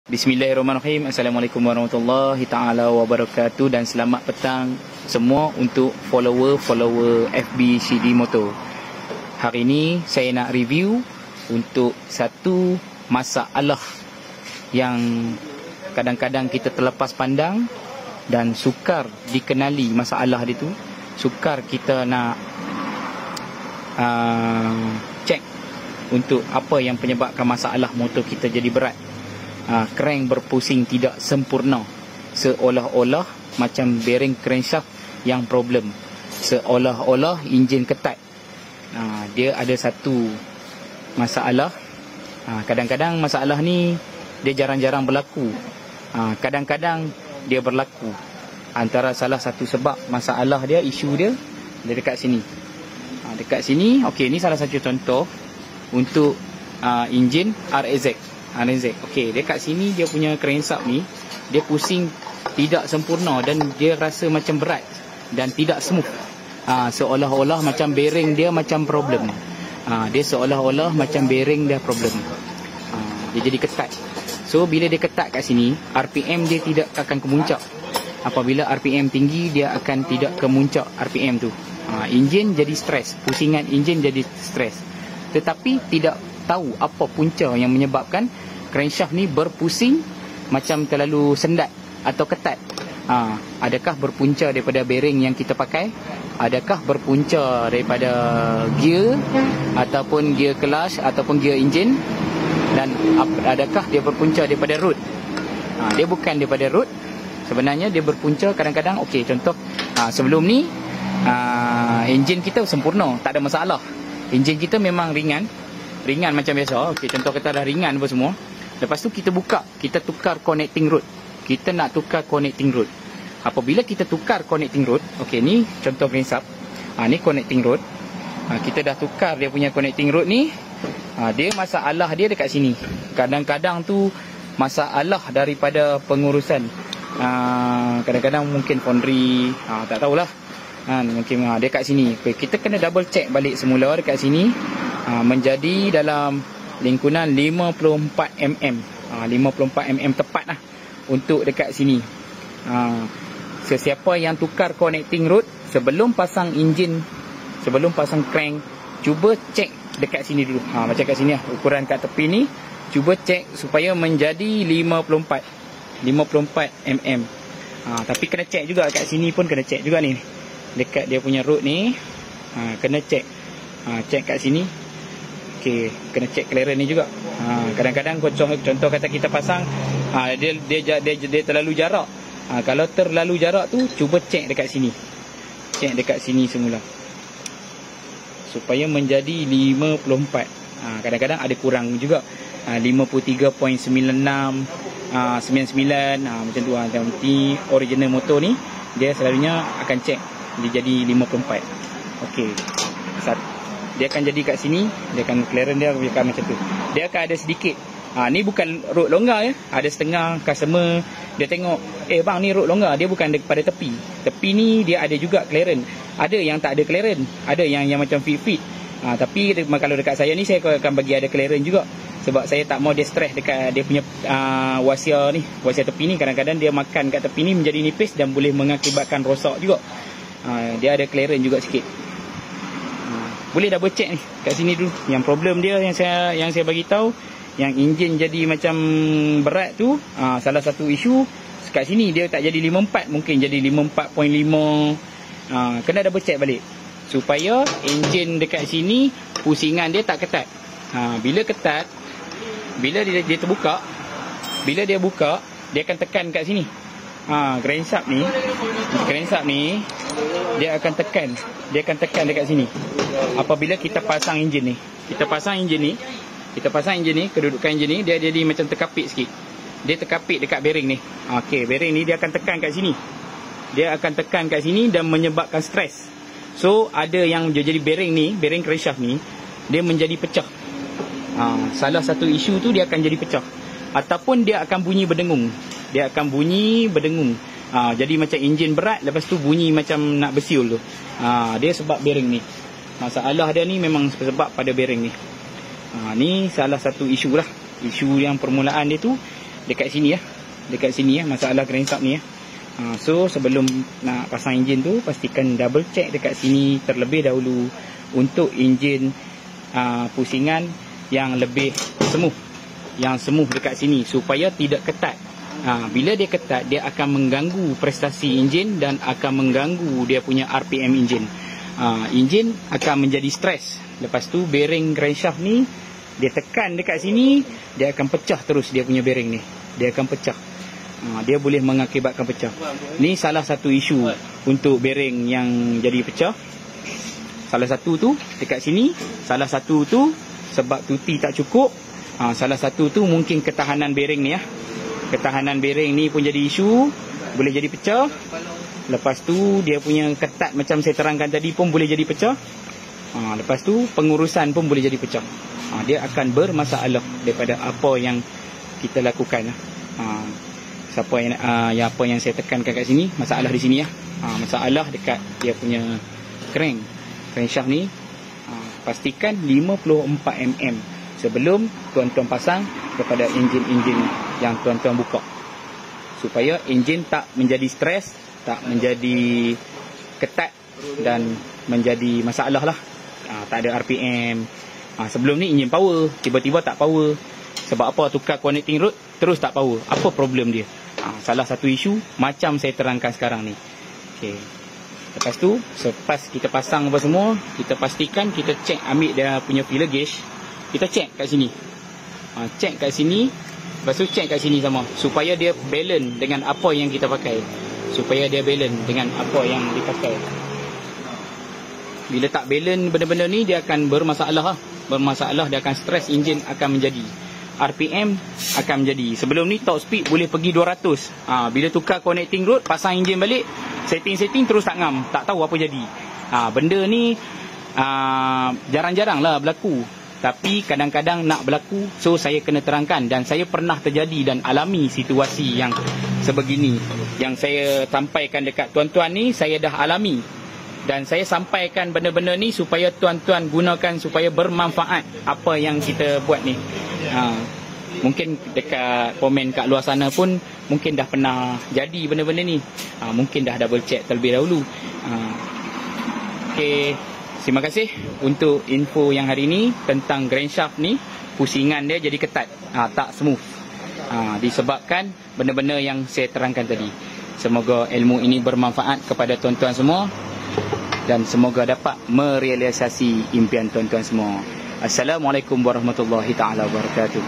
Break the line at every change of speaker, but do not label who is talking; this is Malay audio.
Bismillahirrahmanirrahim. Assalamualaikum warahmatullahi ta'ala wabarakatuh. Dan selamat petang semua untuk follower FB CD Motor. Hari ini saya nak review untuk satu masalah yang kadang-kadang kita terlepas pandang dan sukar dikenali masalah dia tu. Sukar kita nak cek untuk apa yang penyebabkan masalah motor kita jadi berat. Crank berpusing tidak sempurna, seolah-olah macam bearing crankshaft yang problem, seolah-olah enjin ketat. Dia ada satu masalah. Kadang-kadang masalah ni dia jarang-jarang berlaku, kadang-kadang dia berlaku. Antara salah satu sebab masalah dia, isu dia dekat sini. Dekat sini, okey, ni salah satu contoh untuk enjin RAZ. Okey, dekat sini dia punya crankshaft ni dia pusing tidak sempurna dan dia rasa macam berat dan tidak smooth. Seolah-olah macam bearing dia macam problem. Dia seolah-olah macam bearing dia problem. Dia jadi ketat. So bila dia ketat kat sini, RPM dia tidak akan kemuncak. Apabila RPM tinggi, dia akan tidak kemuncak RPM tu. Enjin jadi stres, pusingan enjin jadi stres. Tetapi tidak tahu apa punca yang menyebabkan crankshaft ni berpusing macam terlalu sendat atau ketat. Adakah berpunca daripada bearing yang kita pakai? Adakah berpunca daripada gear ataupun gear clutch ataupun gear engine? Dan adakah dia berpunca daripada root? Dia bukan daripada root. Sebenarnya dia berpunca kadang-kadang, okey, contoh sebelum ni enjin kita sempurna, tak ada masalah. Enjin kita memang ringan macam biasa. Okey, contoh kita dah ringan apa semua. Lepas tu kita buka, kita tukar connecting rod. Kita nak tukar connecting rod. Apabila kita tukar connecting rod, okey, ni contoh crankshaft. Ni connecting rod. Kita dah tukar dia punya connecting rod ni. Dia masalah dia dekat sini. Kadang-kadang tu masalah daripada pengurusan. Kadang-kadang mungkin foundry, tak tahulah. Mungkin dia kat sini. Okay, kita kena double check balik semula dekat sini. Menjadi dalam lingkungan 54 mm. 54 mm tepat lah untuk dekat sini. Sesiapa yang tukar connecting rod sebelum pasang enjin, sebelum pasang crank, cuba cek dekat sini dulu. Macam kat sini lah, ukuran kat tepi ni, cuba cek supaya menjadi 54 mm. Tapi kena cek juga kat sini pun, kena cek juga ni dekat dia punya rod ni. Kena cek. Cek kat sini. Okey, kena cek clearance ni juga. Kadang-kadang contoh kata kita pasang, dia terlalu jarak. Kalau terlalu jarak tu, cuba cek dekat sini. Cek dekat sini semula supaya menjadi 54. Kadang-kadang ada kurang juga, 53.96, 99, macam tu. Tapi original motor ni dia selalunya akan cek dia jadi 54. Okey, dia akan jadi kat sini, dia akan clearance dia akan macam tu. Dia akan ada sedikit. Ni bukan rod longgar ya. Ada setengah customer dia tengok, bang, ni rod longgar, dia bukan daripada tepi. Tepi ni dia ada juga clearance. Ada yang tak ada clearance, ada yang macam fit. Tapi kalau dekat saya ni, saya akan bagi ada clearance juga. Sebab saya tak mau dia stress dekat dia punya wasia ni, wasia tepi ni. Kadang-kadang dia makan kat tepi ni menjadi nipis dan boleh mengakibatkan rosak juga. Dia ada clearance juga sikit. Boleh double check ni kat sini dulu. Yang problem dia yang saya bagi tahu, yang enjin jadi macam berat tu, salah satu isu kat sini dia tak jadi 54, mungkin jadi 54.5. Kena double check balik supaya enjin dekat sini pusingan dia tak ketat. Bila ketat, bila dia terbuka, bila dia buka, dia akan tekan kat sini. Crankshaft ni dia akan tekan dekat sini. Apabila kita pasang enjin ni, kedudukan enjin ni dia jadi macam terkapit sikit. Dia terkapit dekat bearing ni. Okey, bearing ni dia akan tekan kat sini. Dia akan tekan kat sini dan menyebabkan stres. So ada yang jadi bearing ni, bearing crankshaft ni, dia menjadi pecah. Salah satu isu tu dia akan jadi pecah. Ataupun dia akan bunyi berdengung. Jadi macam enjin berat, lepas tu bunyi macam nak bersiul tu. Dia sebab bearing ni. Masalah dia ni memang sebab pada bearing ni. Ni salah satu isu lah. Isu yang permulaan dia tu dekat sini ya. Dekat sini ya, masalah crankshaft ni ya. So sebelum nak pasang enjin tu, pastikan double check dekat sini terlebih dahulu untuk enjin pusingan yang lebih smooth. Yang smooth dekat sini supaya tidak ketat. Bila dia ketat, dia akan mengganggu prestasi enjin dan akan mengganggu dia punya RPM enjin. Enjin akan menjadi stres. Lepas tu bearing crankshaft ni, dia tekan dekat sini, dia akan pecah terus dia punya bearing ni. Dia akan pecah. Dia boleh mengakibatkan pecah. Ni salah satu isu untuk bearing yang jadi pecah. Salah satu tu dekat sini, salah satu tu sebab tuti tak cukup. Salah satu tu mungkin ketahanan bearing ni ya. Ketahanan bearing ni pun jadi isu, boleh jadi pecah. Lepas tu dia punya ketat macam saya terangkan tadi pun boleh jadi pecah. Lepas tu pengurusan pun boleh jadi pecah. Dia akan bermasalah daripada apa yang kita lakukan. Siapa yang apa yang saya tekankan kat sini, masalah di sini ya. Masalah dekat dia punya crankshaft ni. Pastikan 54 mm sebelum tuan-tuan pasang kepada enjin-enjin yang tuan-tuan buka, supaya enjin tak menjadi stres, tak menjadi ketat dan menjadi masalah lah. Tak ada RPM. Sebelum ni enjin power, tiba-tiba tak power. Sebab apa? Tukar connecting rod terus tak power. Apa problem dia? Salah satu isu macam saya terangkan sekarang ni. Okay. Lepas tu, selepas kita pasang apa semua, kita pastikan kita check, ambil dia punya filler gauge. Kita check kat sini. Check kat sini. Lepas tu check kat sini sama, supaya dia balance dengan apa yang kita pakai. Supaya dia balance dengan apa yang dipakai. Bila tak balance benda-benda ni, dia akan bermasalah. Bermasalah, dia akan stres, enjin akan menjadi. RPM akan menjadi. Sebelum ni top speed boleh pergi 200. Bila tukar connecting rod, pasang enjin balik, setting terus tak ngam, tak tahu apa jadi. Benda ni jarang-jarang lah berlaku, tapi kadang-kadang nak berlaku. So saya kena terangkan, dan saya pernah terjadi dan alami situasi yang sebegini. Yang saya sampaikan dekat tuan-tuan ni, saya dah alami. Dan saya sampaikan benda-benda ni supaya tuan-tuan gunakan, supaya bermanfaat apa yang kita buat ni. Mungkin dekat komen kat luar sana pun mungkin dah pernah jadi benda-benda ni. Mungkin dah double check terlebih dahulu. Okay, terima kasih untuk info yang hari ni tentang crankshaft ni. Pusingan dia jadi ketat, tak smooth. Disebabkan benda-benda yang saya terangkan tadi. Semoga ilmu ini bermanfaat kepada tuan-tuan semua, dan semoga dapat merealisasi impian tuan-tuan semua. Assalamualaikum warahmatullahi taala wabarakatuh.